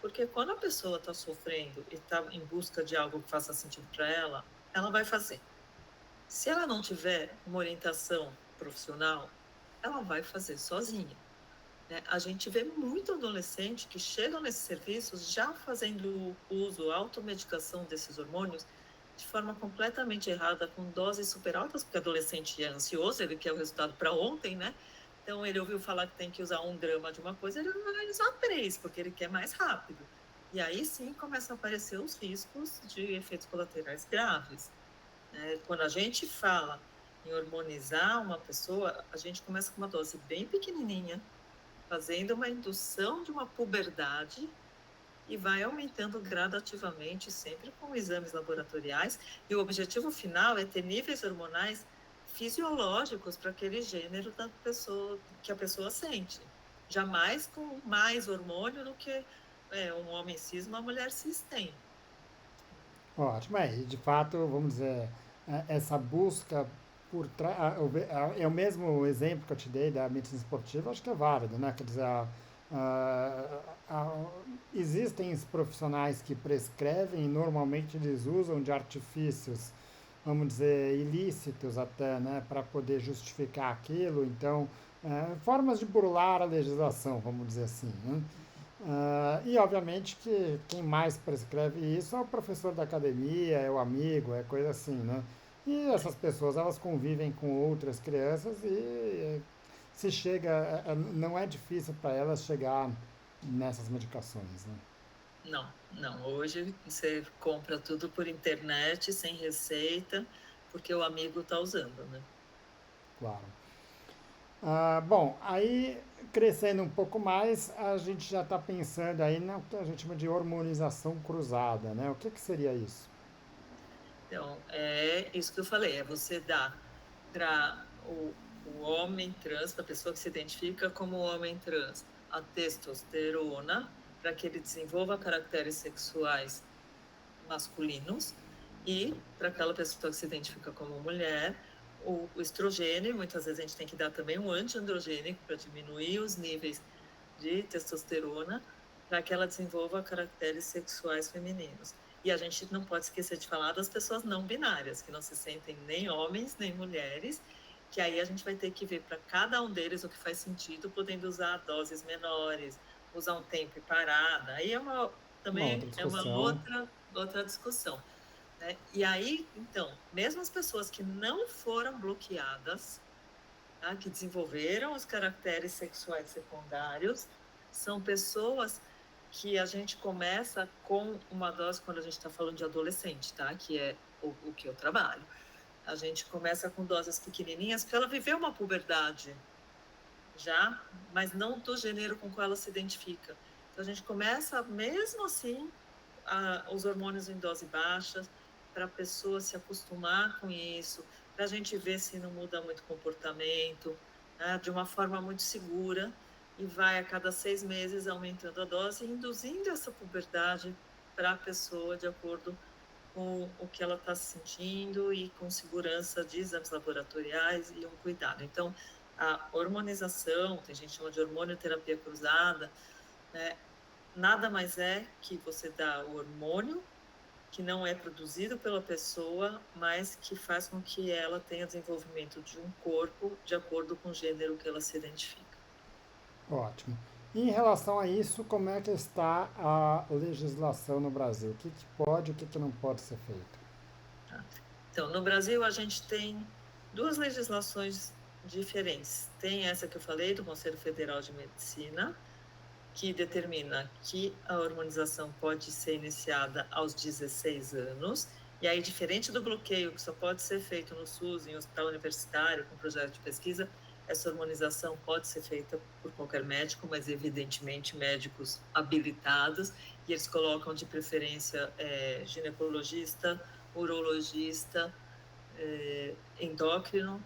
porque quando a pessoa está sofrendo e está em busca de algo que faça sentido para ela vai fazer. Se ela não tiver uma orientação profissional, ela vai fazer sozinha, né? A gente vê muito adolescente que chegam nesses serviços já fazendo uso, automedicação desses hormônios de forma completamente errada, com doses super altas, porque adolescente é ansioso, ele quer o resultado para ontem, né? Então ele ouviu falar que tem que usar 1 grama de uma coisa, ele vai usar 3, porque ele quer mais rápido. E aí sim começam a aparecer os riscos de efeitos colaterais graves, né? Quando a gente fala em hormonizar uma pessoa, a gente começa com uma dose bem pequenininha, fazendo uma indução de uma puberdade e vai aumentando gradativamente, sempre com exames laboratoriais. E o objetivo final é ter níveis hormonais fisiológicos para aquele gênero da pessoa que a pessoa sente. Jamais com mais hormônio do que um homem cis, uma mulher cis tem. Ótimo, e de fato, vamos dizer, essa busca por trás. É o mesmo exemplo que eu te dei da medicina esportiva, acho que é válido, né? Quer dizer, a- a- existem os profissionais que prescrevem e normalmente eles usam de artifícios, vamos dizer, ilícitos até, né? Para poder justificar aquilo. Então, formas de burlar a legislação, vamos dizer assim, né? E obviamente que quem mais prescreve isso é o professor da academia, é o amigo, é coisa assim, né? E essas pessoas elas convivem com outras crianças e se chega, não é difícil para elas chegar nessas medicações, né? Não, não. Hoje você compra tudo por internet, sem receita, porque o amigo está usando, né? Claro. Bom, aí crescendo um pouco mais, a gente já está pensando aí no que a gente chama de hormonização cruzada, né? O que que seria isso? Então, é isso que eu falei, é você dar para o homem trans, para a pessoa que se identifica como homem trans, a testosterona, para que ele desenvolva caracteres sexuais masculinos, e para aquela pessoa que se identifica como mulher, o estrogênio, muitas vezes a gente tem que dar também um antiandrogênico para diminuir os níveis de testosterona, para que ela desenvolva caracteres sexuais femininos. E a gente não pode esquecer de falar das pessoas não binárias, que não se sentem nem homens nem mulheres, que aí a gente vai ter que ver para cada um deles o que faz sentido, podendo usar doses menores, usar um tempo e parada. Aí Uma outra também é uma discussão. outra discussão, né? E aí, então, mesmo as pessoas que não foram bloqueadas, tá, que desenvolveram os caracteres sexuais secundários, são pessoas que a gente começa com uma dose, quando a gente está falando de adolescente, tá? Que é o que eu trabalho. A gente começa com doses pequenininhas, porque ela viveu uma puberdade já, mas não do gênero com qual ela se identifica. Então a gente começa, mesmo assim, os hormônios em dose baixa, para a pessoa se acostumar com isso, para a gente ver se não muda muito o comportamento, né, de uma forma muito segura, e vai a cada 6 meses aumentando a dose, induzindo essa puberdade para a pessoa de acordo com o que ela está sentindo e com segurança de exames laboratoriais e um cuidado. Então, a hormonização, tem gente que chama de hormonioterapia cruzada, né? Nada mais é que você dá o hormônio que não é produzido pela pessoa, mas que faz com que ela tenha desenvolvimento de um corpo de acordo com o gênero que ela se identifica. Ótimo. Em relação a isso, como é que está a legislação no Brasil? O que que pode e o que que não pode ser feito? Tá? Então, no Brasil, a gente tem duas legislações diferentes. Tem essa que eu falei, do Conselho Federal de Medicina, que determina que a hormonização pode ser iniciada aos 16 anos. E aí, diferente do bloqueio, que só pode ser feito no SUS, em hospital universitário, com projeto de pesquisa, essa hormonização pode ser feita por qualquer médico, mas evidentemente médicos habilitados, e eles colocam de preferência ginecologista, urologista, endócrino,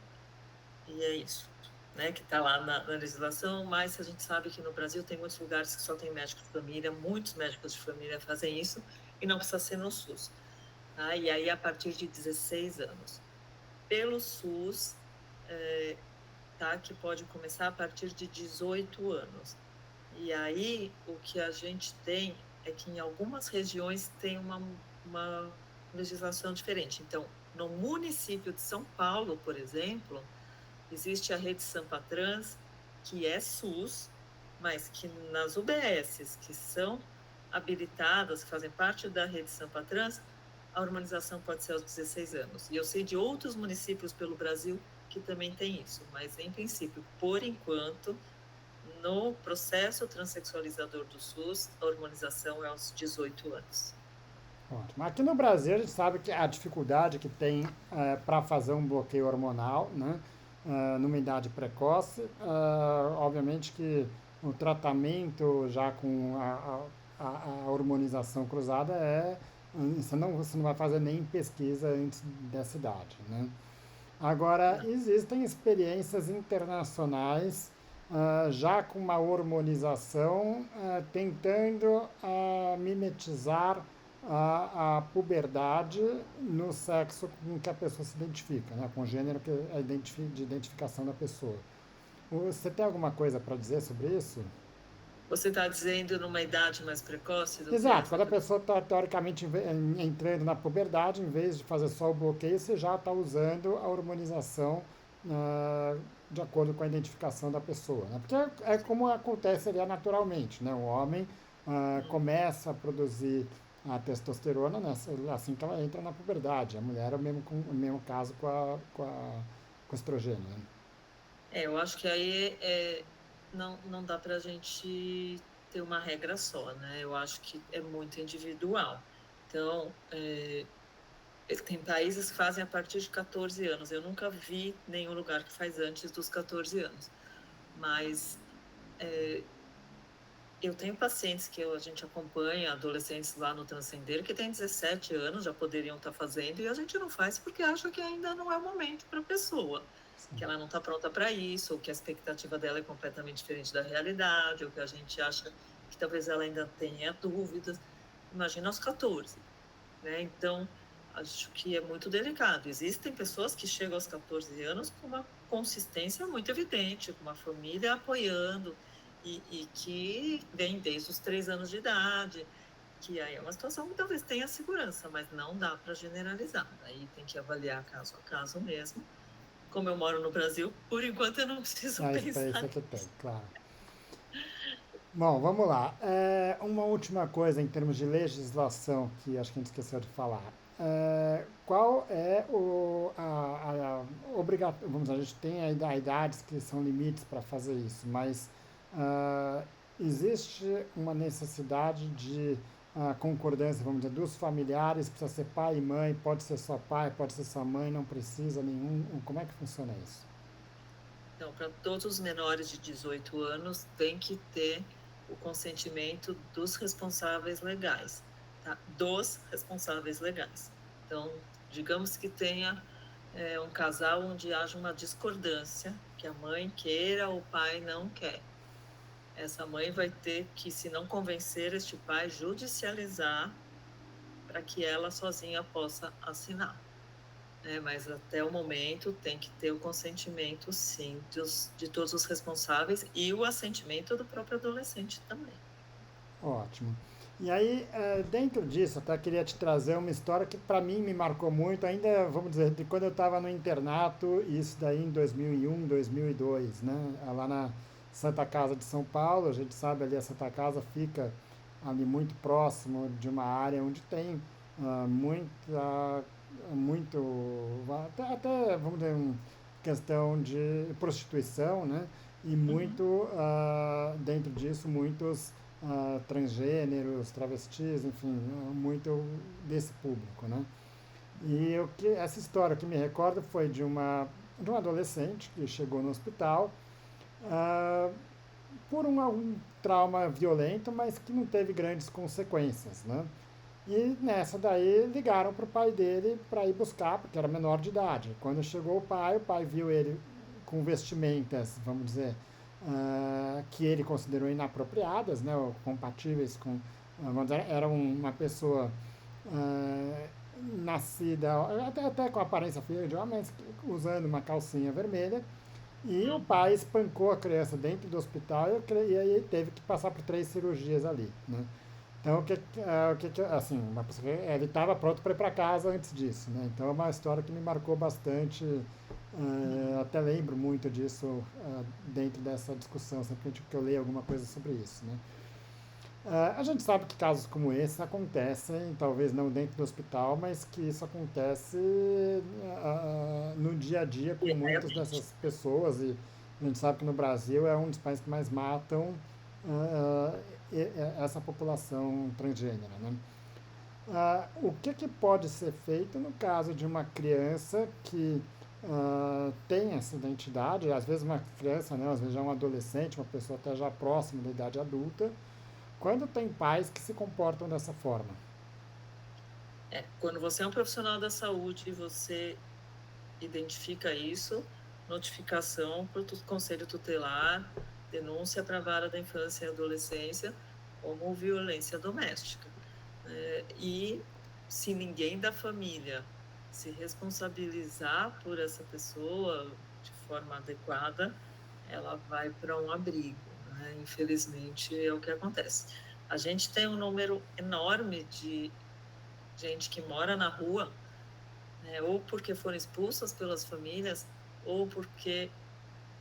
e é isso, né, que está lá na legislação, mas a gente sabe que no Brasil tem muitos lugares que só tem médico de família, muitos médicos de família fazem isso, e não precisa ser no SUS. Tá? E aí, a partir de 16 anos. Pelo SUS, tá, que pode começar a partir de 18 anos. E aí, o que a gente tem é que em algumas regiões tem uma legislação diferente. Então, no município de São Paulo, por exemplo, existe a rede Sampatrans, que é SUS, mas que nas UBSs que são habilitadas, que fazem parte da rede Sampatrans, a hormonização pode ser aos 16 anos. E eu sei de outros municípios pelo Brasil que também tem isso, mas em princípio, por enquanto, no processo transexualizador do SUS, a hormonização é aos 18 anos. Ótimo. Aqui no Brasil, a gente sabe que a dificuldade que tem para fazer um bloqueio hormonal, né, numa idade precoce, obviamente que o tratamento já com a hormonização cruzada você não vai fazer nem pesquisa antes dessa idade, né? Agora, Não. existem experiências internacionais já com uma hormonização tentando mimetizar a puberdade no sexo com que a pessoa se identifica, né? Com o gênero que é de identificação da pessoa. Você tem alguma coisa para dizer sobre isso? Você está dizendo numa idade mais precoce do que Exato, essa quando a que eu... pessoa está teoricamente entrando na puberdade, em vez de fazer só o bloqueio, você já está usando a hormonização ah, de acordo com a identificação da pessoa. Né? Porque é como acontece ali naturalmente. Né? O homem começa a produzir a testosterona assim que ela entra na puberdade. A mulher é o mesmo caso com o estrogênio. Né? Eu acho que aí não dá para a gente ter uma regra só, né? Eu acho que é muito individual. Então, tem países que fazem a partir de 14 anos. Eu nunca vi nenhum lugar que faz antes dos 14 anos. Mas eu tenho pacientes que a gente acompanha, adolescentes lá no Transcender, que têm 17 anos, já poderiam estar fazendo, e a gente não faz porque acha que ainda não é o momento para a pessoa, que ela não está pronta para isso, ou que a expectativa dela é completamente diferente da realidade, ou que a gente acha que talvez ela ainda tenha dúvidas. Imagina aos 14, né? Então, acho que é muito delicado. Existem pessoas que chegam aos 14 anos com uma consistência muito evidente, com uma família apoiando, e que vem desde os 3 anos de idade, que aí é uma situação que talvez tenha segurança, mas não dá para generalizar. Aí tem que avaliar caso a caso mesmo. Como eu moro no Brasil, por enquanto eu não preciso É a pensar experiência que tem, nisso. claro. Bom, vamos lá. Uma última coisa em termos de legislação que acho que a gente esqueceu de falar. Qual é vamos dizer, a gente tem idades que são limites para fazer isso, mas ah, existe uma necessidade de concordância, vamos dizer, dos familiares, precisa ser pai e mãe, pode ser só pai, pode ser só mãe, não precisa nenhum. Como é que funciona isso? Então, para todos os menores de 18 anos, tem que ter o consentimento dos responsáveis legais, tá? Dos responsáveis legais. Então, digamos que tenha um casal onde haja uma discordância, que a mãe queira ou o pai não quer. Essa mãe vai ter que, se não convencer este pai, judicializar para que ela sozinha possa assinar. Mas até o momento tem que ter o consentimento, sim, de todos os responsáveis e o assentimento do próprio adolescente também. Ótimo. E aí, dentro disso, até queria te trazer uma história que para mim me marcou muito, ainda, vamos dizer, de quando eu estava no internato, isso daí em 2001, 2002, né? Lá Santa Casa de São Paulo. A gente sabe ali a Santa Casa fica ali muito próximo de uma área onde tem muita, muito, até vamos dizer, questão de prostituição, né? E Uhum. muito, dentro disso, muitos transgêneros, travestis, enfim, muito desse público, né? E essa história que me recordo foi de um adolescente que chegou no hospital ah, por um trauma violento, mas que não teve grandes consequências, né? E nessa daí ligaram para o pai dele para ir buscar, porque era menor de idade. Quando chegou o pai viu ele com vestimentas, vamos dizer, que ele considerou inapropriadas, né, ou compatíveis com, vamos dizer, era uma pessoa ah, nascida, até com aparência filha de homem, mas usando uma calcinha vermelha, e o Uhum. pai espancou a criança dentro do hospital e aí teve que passar por 3 cirurgias ali, né? Então, assim, ele estava pronto para ir para casa antes disso, né? Então, é uma história que me marcou bastante. Até lembro muito disso dentro dessa discussão, sempre que eu leio alguma coisa sobre isso, né? A gente sabe que casos como esse acontecem, talvez não dentro do hospital, mas que isso acontece no dia a dia com muitas Diariamente. dessas pessoas. E a gente sabe que no Brasil é um dos países que mais matam ah, essa população transgênera, né? O que pode ser feito no caso de uma criança que tem essa identidade, às vezes uma criança, né, às vezes já um adolescente, uma pessoa até já próxima da idade adulta, quando tem pais que se comportam dessa forma? Quando você é um profissional da saúde, você identifica isso, notificação para o Conselho Tutelar, denúncia para a Vara da Infância e Adolescência como violência doméstica. E se ninguém da família se responsabilizar por essa pessoa de forma adequada, ela vai para um abrigo, né? Infelizmente é o que acontece. A gente tem um número enorme de gente que mora na rua, né? Ou porque foram expulsas pelas famílias, ou porque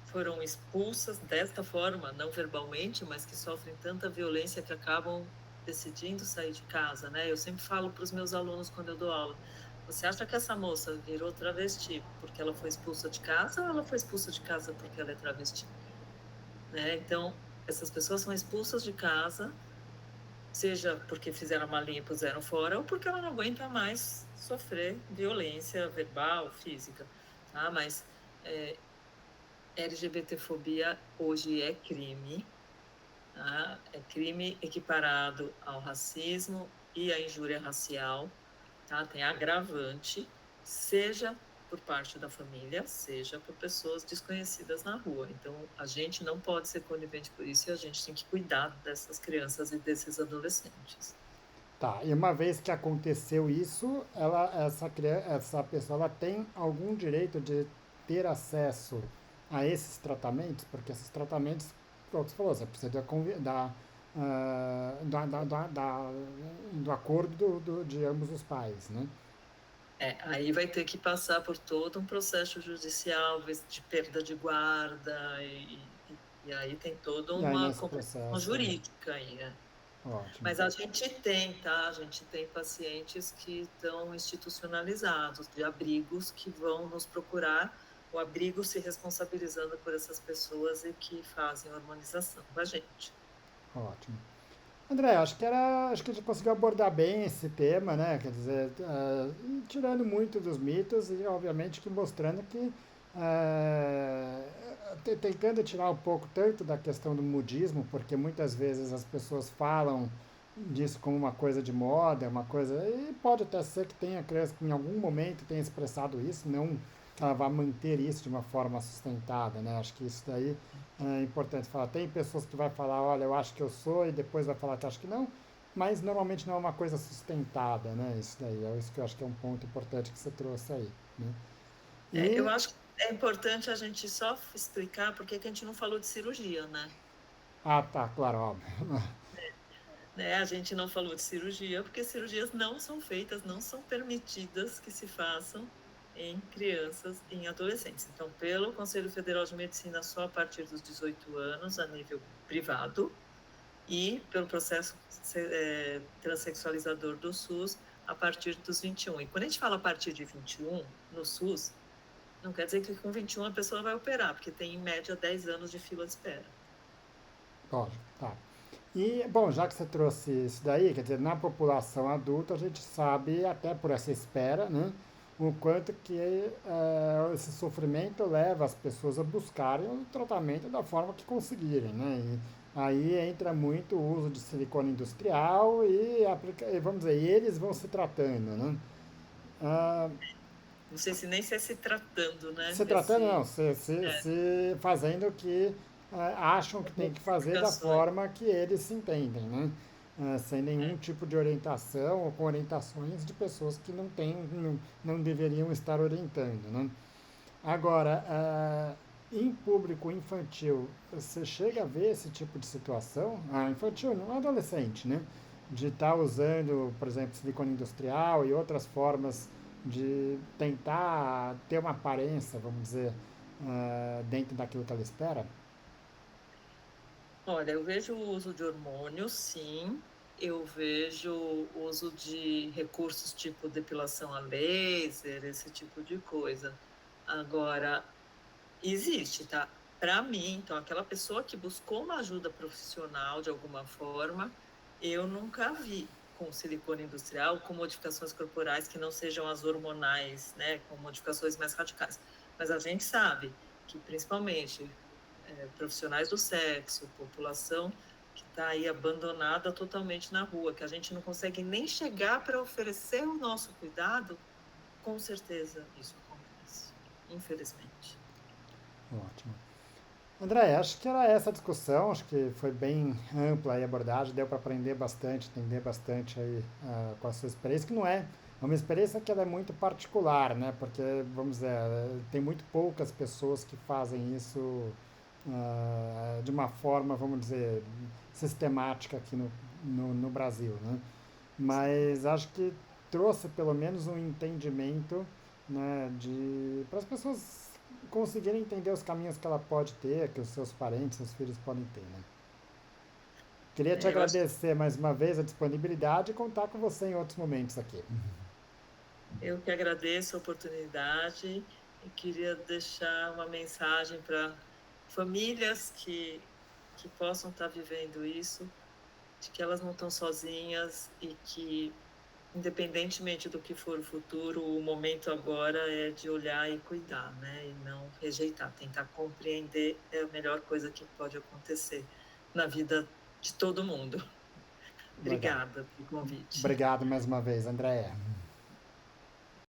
foram expulsas desta forma, não verbalmente, mas que sofrem tanta violência que acabam decidindo sair de casa, né? Eu sempre falo para os meus alunos quando eu dou aula: você acha que essa moça virou travesti porque ela foi expulsa de casa ou ela foi expulsa de casa porque ela é travesti? Né? Então, essas pessoas são expulsas de casa, seja porque fizeram uma linha e puseram fora, ou porque ela não aguenta mais sofrer violência verbal, física, tá? Mas é, LGBTfobia hoje é crime, tá? É crime equiparado ao racismo e à injúria racial, tá? Tem agravante, seja por parte da família, seja por pessoas desconhecidas na rua. Então, a gente não pode ser conivente por isso e a gente tem que cuidar dessas crianças e desses adolescentes. Tá, e uma vez que aconteceu isso, essa pessoa ela tem algum direito de ter acesso a esses tratamentos? Porque esses tratamentos, como você falou, você precisa do acordo de ambos os pais, né? Aí vai ter que passar por todo um processo judicial de perda de guarda, e aí tem toda E aí uma nesse complicação processo, jurídica aí, né? ótimo. Mas a gente tem, tá? A gente tem pacientes que estão institucionalizados, de abrigos que vão nos procurar, o abrigo se responsabilizando por essas pessoas e que fazem a harmonização com a gente. Ótimo. André, acho que a gente conseguiu abordar bem esse tema, né? Quer dizer, tirando muito dos mitos e, obviamente, que mostrando que tentando tirar um pouco tanto da questão do mudismo, porque muitas vezes as pessoas falam disso como uma coisa de moda, uma coisa. E pode até ser que tenha criança que em algum momento tenha expressado isso, não que ela vá manter isso de uma forma sustentada, né? Acho que isso daí é importante falar. Tem pessoas que vai falar, olha, eu acho que eu sou, e depois vai falar que acho que não, mas normalmente não é uma coisa sustentada, né? Isso daí, é isso que eu acho que é um ponto importante que você trouxe aí, né? Eu E, acho que é importante a gente só explicar por que que a gente não falou de cirurgia, né? tá, claro, óbvio. A gente não falou de cirurgia porque cirurgias não são feitas, não são permitidas que se façam em crianças e em adolescentes. Então, pelo Conselho Federal de Medicina, só a partir dos 18 anos, a nível privado, e pelo processo transexualizador do SUS, a partir dos 21. E quando a gente fala a partir de 21, no SUS, não quer dizer que com 21 a pessoa vai operar, porque tem em média 10 anos de fila de espera. Lógico, tá. E, bom, já que você trouxe isso daí, quer dizer, na população adulta a gente sabe, até por essa espera, né, o quanto que esse sofrimento leva as pessoas a buscarem o tratamento da forma que conseguirem, né? E aí entra muito o uso de silicone industrial e vamos dizer, eles vão se tratando, né? Ah, Não sei se nem se tratando, né? se tratando, não, se fazendo o que acham que tem que fazer da Modificações. forma que eles se entendem, né? Sem nenhum tipo de orientação ou com orientações de pessoas que não têm, não deveriam estar orientando, né? Agora, em público infantil, você chega a ver esse tipo de situação? Infantil, não adolescente, né? De estar usando, por exemplo, silicone industrial e outras formas de tentar ter uma aparência, vamos dizer, dentro daquilo que ela espera? Olha, eu vejo o uso de hormônios, sim. Eu vejo o uso de recursos tipo depilação a laser, esse tipo de coisa. Agora, existe, tá? Para mim, então, aquela pessoa que buscou uma ajuda profissional de alguma forma, eu nunca vi com silicone industrial, com modificações corporais que não sejam as hormonais, né? Com modificações mais radicais. Mas a gente sabe que, principalmente, profissionais do sexo, população que está aí abandonada totalmente na rua, que a gente não consegue nem chegar para oferecer o nosso cuidado, com certeza isso acontece, infelizmente. Ótimo. André, acho que era essa a discussão, acho que foi bem ampla a abordagem, deu para aprender bastante, entender bastante aí com a sua experiência, que não é uma experiência que ela é muito particular, né? Porque, vamos dizer, tem muito poucas pessoas que fazem isso de uma forma, vamos dizer, sistemática aqui no Brasil, né? Mas acho que trouxe pelo menos um entendimento, né, para as pessoas conseguirem entender os caminhos que ela pode ter, que os seus parentes, seus filhos podem ter, né? Queria te Eu acho que agradecer mais uma vez a disponibilidade e contar com você em outros momentos aqui. eu que agradeço a oportunidade e queria deixar uma mensagem para famílias que possam estar vivendo isso, de que elas não estão sozinhas e que independentemente do que for o futuro, o momento agora é de olhar e cuidar, né? E não rejeitar, tentar compreender é a melhor coisa que pode acontecer na vida de todo mundo. Legal. Obrigada pelo convite. Obrigado mais uma vez, Andréia.